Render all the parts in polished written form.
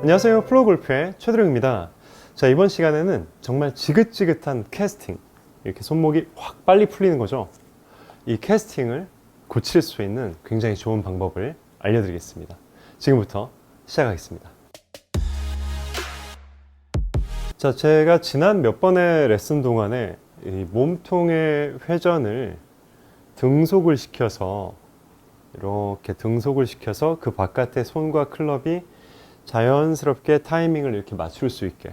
안녕하세요. 플로우골프의 최드령입니다. 자, 이번 시간에는 정말 지긋지긋한 캐스팅, 이렇게 손목이 확 빨리 풀리는 거죠. 이 캐스팅을 고칠 수 있는 굉장히 좋은 방법을 알려드리겠습니다. 지금부터 시작하겠습니다. 자, 제가 지난 몇 번의 레슨 동안에 이 몸통의 회전을 등속을 시켜서 이렇게 등속을 시켜서 그 바깥에 손과 클럽이 자연스럽게 타이밍을 이렇게 맞출 수 있게,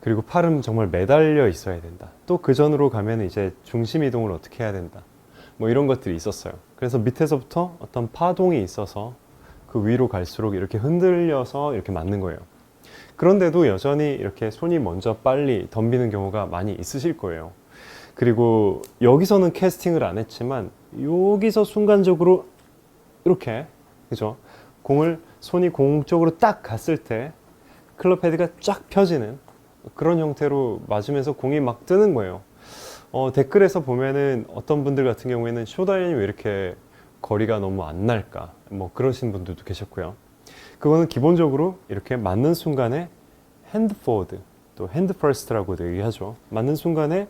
그리고 팔은 정말 매달려 있어야 된다. 또 그 전으로 가면 이제 중심 이동을 어떻게 해야 된다. 뭐 이런 것들이 있었어요. 그래서 밑에서부터 어떤 파동이 있어서 그 위로 갈수록 이렇게 흔들려서 이렇게 맞는 거예요. 그런데도 여전히 이렇게 손이 먼저 빨리 덤비는 경우가 많이 있으실 거예요. 그리고 여기서는 캐스팅을 안 했지만 여기서 순간적으로 이렇게, 그죠? 손이 공 쪽으로 딱 갔을 때 클럽 헤드가 쫙 펴지는 그런 형태로 맞으면서 공이 막 뜨는 거예요. 댓글에서 보면은 어떤 분들 같은 경우에는 쇼다이언이 왜 이렇게 거리가 너무 안 날까, 뭐 그러신 분들도 계셨고요. 그거는 기본적으로 이렇게 맞는 순간에 핸드 포워드, 또 핸드 퍼스트라고도 얘기하죠. 맞는 순간에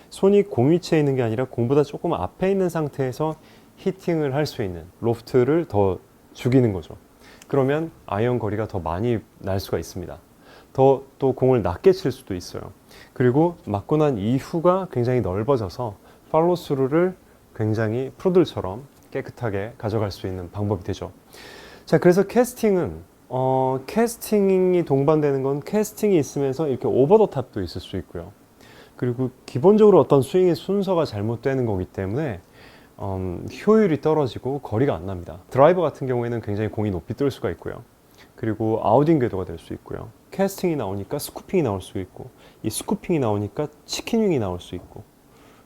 손이 공 위치에 있는 게 아니라 공보다 조금 앞에 있는 상태에서 히팅을 할 수 있는 로프트를 더 죽이는 거죠. 그러면 아이언 거리가 더 많이 날 수가 있습니다. 또 공을 낮게 칠 수도 있어요. 그리고 맞고 난 이후가 굉장히 넓어져서 팔로우 스루를 굉장히 프로들처럼 깨끗하게 가져갈 수 있는 방법이 되죠. 자, 그래서 캐스팅은 캐스팅이 동반되는 건 캐스팅이 있으면서 이렇게 오버 더 탑도 있을 수 있고요. 그리고 기본적으로 어떤 스윙의 순서가 잘못되는 거기 때문에 효율이 떨어지고 거리가 안 납니다. 드라이버 같은 경우에는 굉장히 공이 높이 뜰 수가 있고요. 그리고 아웃인 궤도가 될 수 있고요. 캐스팅이 나오니까 스쿠핑이 나올 수 있고, 이 스쿠핑이 나오니까 치킨윙이 나올 수 있고,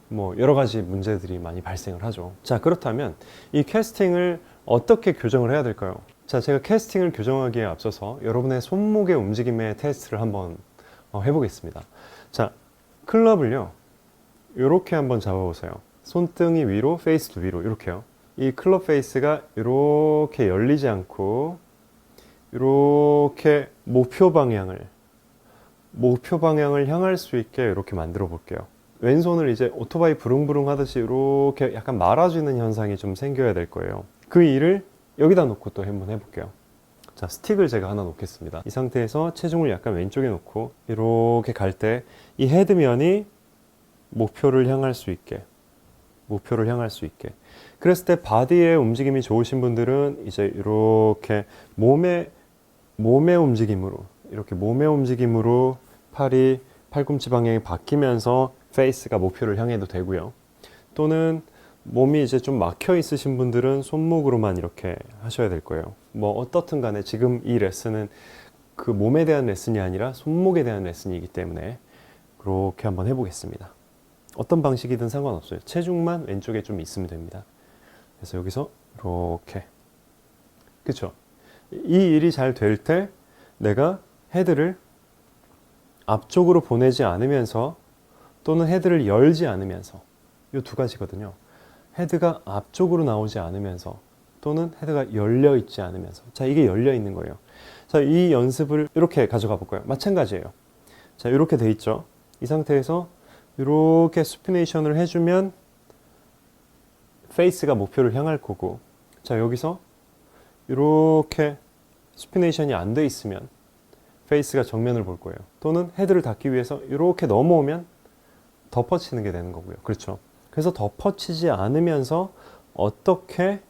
뭐 여러 가지 문제들이 많이 발생을 하죠. 자, 그렇다면 이 캐스팅을 어떻게 교정을 해야 될까요? 자, 제가 캐스팅을 교정하기에 앞서서 여러분의 손목의 움직임의 테스트를 한번 해보겠습니다. 자, 클럽을요, 이렇게 한번 잡아보세요. 손등이 위로, 페이스도 위로, 이렇게요. 이 클럽 페이스가 이렇게 열리지 않고 이렇게 목표 방향을 향할 수 있게 이렇게 만들어 볼게요. 왼손을 이제 오토바이 부릉부릉 하듯이 이렇게 약간 말아주는 현상이 좀 생겨야 될 거예요. 그 일을 여기다 놓고 또 한번 해볼게요. 자, 스틱을 제가 하나 놓겠습니다. 이 상태에서 체중을 약간 왼쪽에 놓고 이렇게 갈 때 이 헤드면이 목표를 향할 수 있게, 그랬을 때 바디의 움직임이 좋으신 분들은 이제 이렇게 몸의 움직임으로, 팔이 팔꿈치 방향이 바뀌면서 페이스가 목표를 향해도 되고요. 또는 몸이 이제 좀 막혀 있으신 분들은 손목으로만 이렇게 하셔야 될 거예요. 뭐 어떻든 간에 지금 이 레슨은 그 몸에 대한 레슨이 아니라 손목에 대한 레슨이기 때문에 그렇게 한번 해보겠습니다. 어떤 방식이든 상관없어요. 체중만 왼쪽에 좀 있으면 됩니다. 그래서 여기서 이렇게, 그쵸? 이 일이 잘 될 때 내가 헤드를 앞쪽으로 보내지 않으면서 또는 헤드를 열지 않으면서, 이 두 가지거든요. 헤드가 앞쪽으로 나오지 않으면서 또는 헤드가 열려 있지 않으면서. 자, 이게 열려 있는 거예요. 자, 이 연습을 이렇게 가져가 볼까요? 마찬가지예요. 자, 이렇게 돼 있죠. 이 상태에서 이렇게 스피네이션을 해주면 페이스가 목표를 향할 거고, 자, 여기서 이렇게 스피네이션이 안 돼 있으면 페이스가 정면을 볼 거예요. 또는 헤드를 닫기 위해서 이렇게 넘어오면 덮어치는 게 되는 거고요. 그렇죠? 그래서 덮어치지 않으면서 어떻게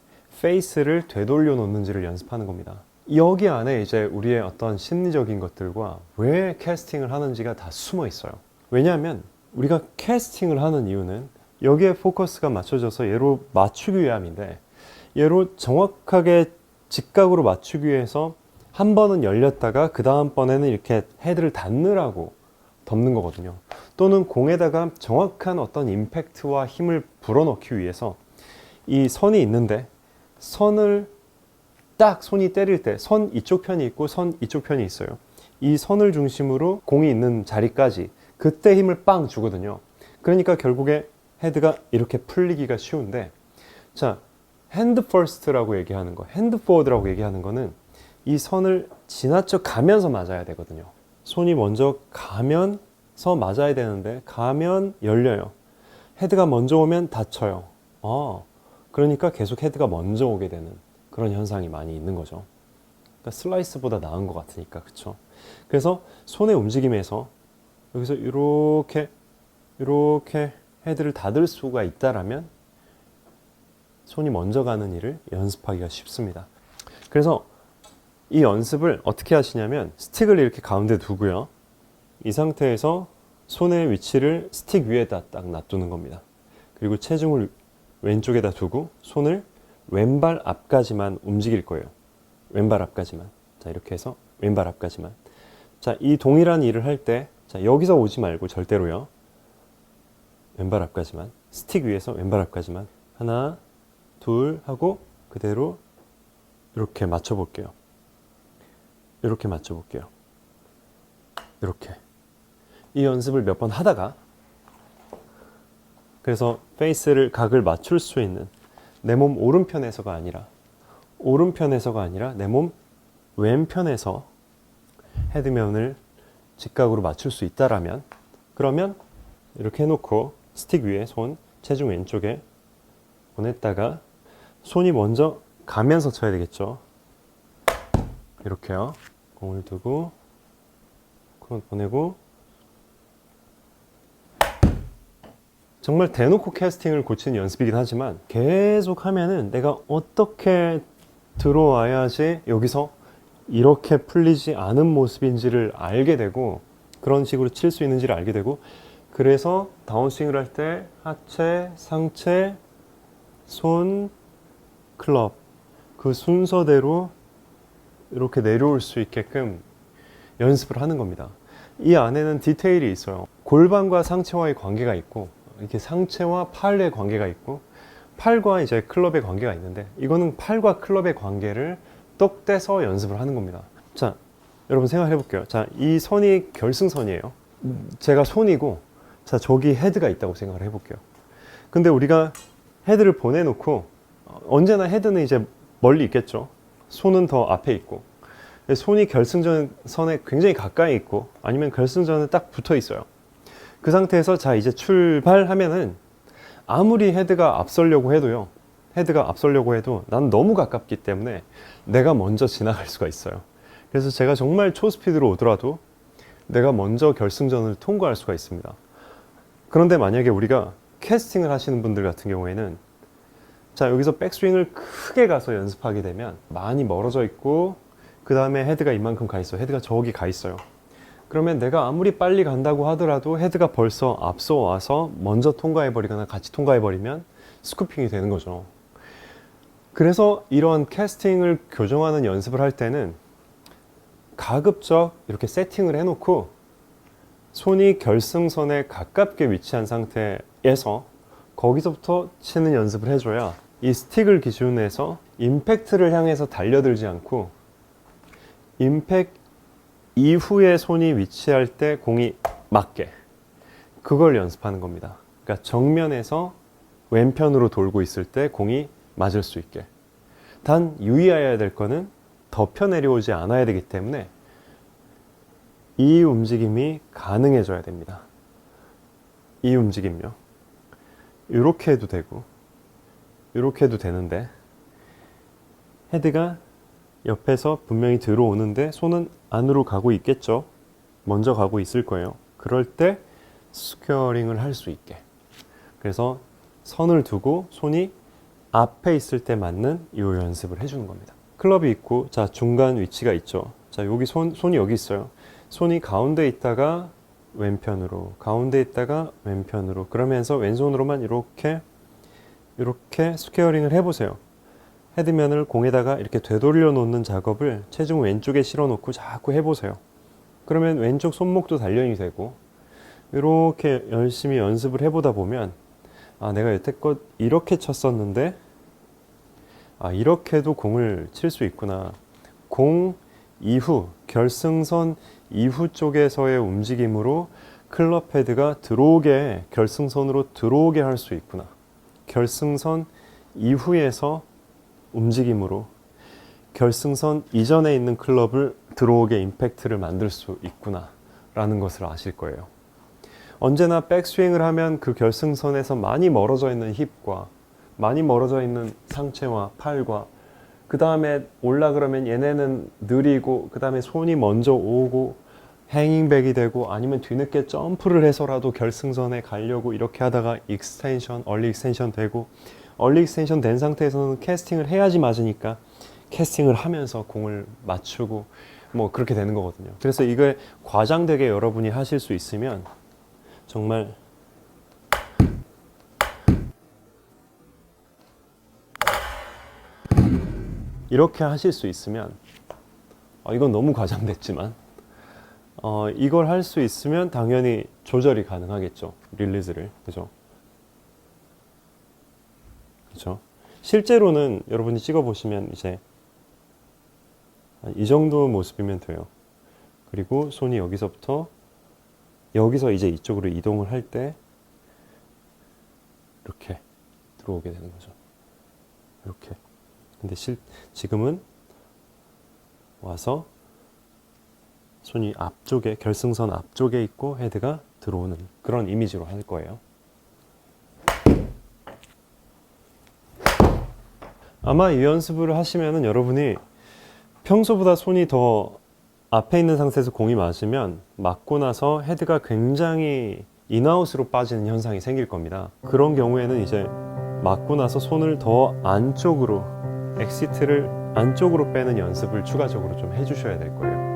페이스를 되돌려 놓는지를 연습하는 겁니다. 여기 안에 이제 우리의 어떤 심리적인 것들과 왜 캐스팅을 하는지가 다 숨어 있어요. 왜냐하면 우리가 캐스팅을 하는 이유는 여기에 포커스가 맞춰져서 얘로 맞추기 위함인데, 얘로 정확하게 직각으로 맞추기 위해서 한 번은 열렸다가 그 다음 번에는 이렇게 헤드를 닫느라고 덮는 거거든요. 또는 공에다가 정확한 어떤 임팩트와 힘을 불어넣기 위해서 이 선이 있는데, 선을 딱 손이 때릴 때 선 이쪽 편이 있고 선 이쪽 편이 있어요. 이 선을 중심으로 공이 있는 자리까지 그때 힘을 빵 주거든요. 그러니까 결국에 헤드가 이렇게 풀리기가 쉬운데, 자, 핸드 퍼스트라고 얘기하는 거, 핸드 포워드라고 얘기하는 거는 이 선을 지나쳐 가면서 맞아야 되거든요. 손이 먼저 가면서 맞아야 되는데 가면 열려요. 헤드가 먼저 오면 닫혀요. 그러니까 계속 헤드가 먼저 오게 되는 그런 현상이 많이 있는 거죠. 그러니까 슬라이스보다 나은 것 같으니까, 그쵸? 그래서 손의 움직임에서 여기서 이렇게 헤드를 닫을 수가 있다라면 손이 먼저 가는 일을 연습하기가 쉽습니다. 그래서 이 연습을 어떻게 하시냐면 스틱을 이렇게 가운데 두고요. 이 상태에서 손의 위치를 스틱 위에다 딱 놔두는 겁니다. 그리고 체중을 왼쪽에다 두고 손을 왼발 앞까지만 움직일 거예요. 왼발 앞까지만. 자, 이렇게 해서 왼발 앞까지만. 자, 이 동일한 일을 할 때, 자, 여기서 오지 말고 절대로요. 왼발 앞까지만. 스틱 위에서 왼발 앞까지만. 하나, 둘 하고 그대로 이렇게 맞춰볼게요. 이렇게 맞춰볼게요. 이렇게. 이 연습을 몇 번 하다가 그래서 페이스를 각을 맞출 수 있는 내 몸 오른편에서가 아니라 내 몸 왼편에서 헤드면을 직각으로 맞출 수 있다라면 그러면 이렇게 해놓고 스틱 위에 손 체중 왼쪽에 보냈다가 손이 먼저 가면서 쳐야 되겠죠. 이렇게요. 공을 두고 공 보내고 정말 대놓고 캐스팅을 고치는 연습이긴 하지만 계속 하면은 내가 어떻게 들어와야지 여기서 이렇게 풀리지 않은 모습인지를 알게 되고 그런 식으로 칠 수 있는지를 알게 되고 그래서 다운스윙을 할 때 하체, 상체, 손, 클럽 그 순서대로 이렇게 내려올 수 있게끔 연습을 하는 겁니다. 이 안에는 디테일이 있어요. 골반과 상체와의 관계가 있고 이렇게 상체와 팔의 관계가 있고 팔과 이제 클럽의 관계가 있는데 이거는 팔과 클럽의 관계를 똑 떼서 연습을 하는 겁니다. 자, 여러분 생각해 볼게요. 자, 이 선이 결승선이에요. 제가 손이고 자, 저기 헤드가 있다고 생각을 해 볼게요. 근데 우리가 헤드를 보내놓고 언제나 헤드는 이제 멀리 있겠죠. 손은 더 앞에 있고 손이 결승선에 굉장히 가까이 있고 아니면 결승선에 딱 붙어 있어요. 그 상태에서 자 이제 출발하면은 아무리 헤드가 앞서려고 해도요. 헤드가 앞서려고 해도 난 너무 가깝기 때문에 내가 먼저 지나갈 수가 있어요. 그래서 제가 정말 초스피드로 오더라도 내가 먼저 결승전을 통과할 수가 있습니다. 그런데 만약에 우리가 캐스팅을 하시는 분들 같은 경우에는 자 여기서 백스윙을 크게 가서 연습하게 되면 많이 멀어져 있고 그 다음에 헤드가 이만큼 가 있어요. 헤드가 저기 가 있어요. 그러면 내가 아무리 빨리 간다고 하더라도 헤드가 벌써 앞서 와서 먼저 통과해버리거나 같이 통과해버리면 스쿠핑이 되는 거죠. 그래서 이런 캐스팅을 교정하는 연습을 할 때는 가급적 이렇게 세팅을 해놓고 손이 결승선에 가깝게 위치한 상태에서 거기서부터 치는 연습을 해줘야 이 스틱을 기준으로 해서 임팩트를 향해서 달려들지 않고 임팩트 이후에 손이 위치할 때 공이 맞게 그걸 연습하는 겁니다. 그러니까 정면에서 왼편으로 돌고 있을 때 공이 맞을 수 있게. 단 유의해야 될 거는 덮여 내려오지 않아야 되기 때문에 이 움직임이 가능해져야 됩니다. 이 움직임요. 이렇게 해도 되고 이렇게 해도 되는데 헤드가 옆에서 분명히 들어오는데 손은 안으로 가고 있겠죠. 먼저 가고 있을 거예요. 그럴 때 스퀘어링을 할 수 있게. 그래서 선을 두고 손이 앞에 있을 때 맞는 이 연습을 해주는 겁니다. 클럽이 있고 자 중간 위치가 있죠. 자 여기 손이 여기 있어요. 손이 가운데 있다가 왼편으로 가운데 있다가 왼편으로 그러면서 왼손으로만 이렇게 스퀘어링을 해보세요. 헤드면을 공에다가 이렇게 되돌려 놓는 작업을 체중 왼쪽에 실어 놓고 자꾸 해보세요. 그러면 왼쪽 손목도 단련이 되고 이렇게 열심히 연습을 해보다 보면 아 내가 여태껏 이렇게 쳤었는데 아 이렇게도 공을 칠 수 있구나. 공 이후 결승선 이후 쪽에서의 움직임으로 클럽 헤드가 들어오게 결승선으로 들어오게 할 수 있구나. 결승선 이후에서 움직임으로 결승선 이전에 있는 클럽을 들어오게 임팩트를 만들 수 있구나 라는 것을 아실 거예요. 언제나 백스윙을 하면 그 결승선에서 많이 멀어져 있는 힙과 많이 멀어져 있는 상체와 팔과 그 다음에 올라 그러면 얘네는 느리고 그 다음에 손이 먼저 오고 행잉백이 되고 아니면 뒤늦게 점프를 해서라도 결승선에 가려고 이렇게 하다가 익스텐션, 얼리 익스텐션 되고 얼리 익스텐션 된 상태에서는 캐스팅을 해야지 맞으니까 캐스팅을 하면서 공을 맞추고 뭐 그렇게 되는 거거든요. 그래서 이걸 과장되게 여러분이 하실 수 있으면 정말 이렇게 하실 수 있으면 이건 너무 과장됐지만 이걸 할 수 있으면 당연히 조절이 가능하겠죠. 릴리즈를. 그죠? 그죠? 실제로는 여러분이 찍어 보시면 이제 이 정도 모습이면 돼요. 그리고 손이 여기서부터 여기서 이제 이쪽으로 이동을 할 때 이렇게 들어오게 되는 거죠. 이렇게. 근데 지금은 와서 손이 앞쪽에 결승선 앞쪽에 있고 헤드가 들어오는 그런 이미지로 할 거예요. 아마 이 연습을 하시면은 여러분이 평소보다 손이 더 앞에 있는 상태에서 공이 맞으면 맞고 나서 헤드가 굉장히 인아웃으로 빠지는 현상이 생길 겁니다. 그런 경우에는 이제 맞고 나서 손을 더 안쪽으로 엑시트를 안쪽으로 빼는 연습을 추가적으로 좀 해주셔야 될 거예요.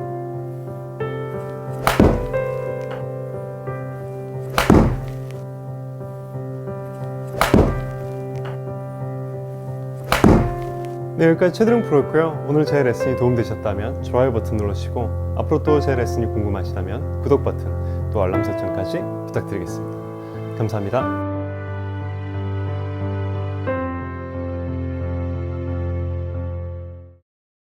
네, 여기까지 최드름 프로였고요. 오늘 제 레슨이 도움되셨다면 좋아요 버튼 눌러주시고 앞으로 또 제 레슨이 궁금하시다면 구독 버튼 또 알람 설정까지 부탁드리겠습니다. 감사합니다.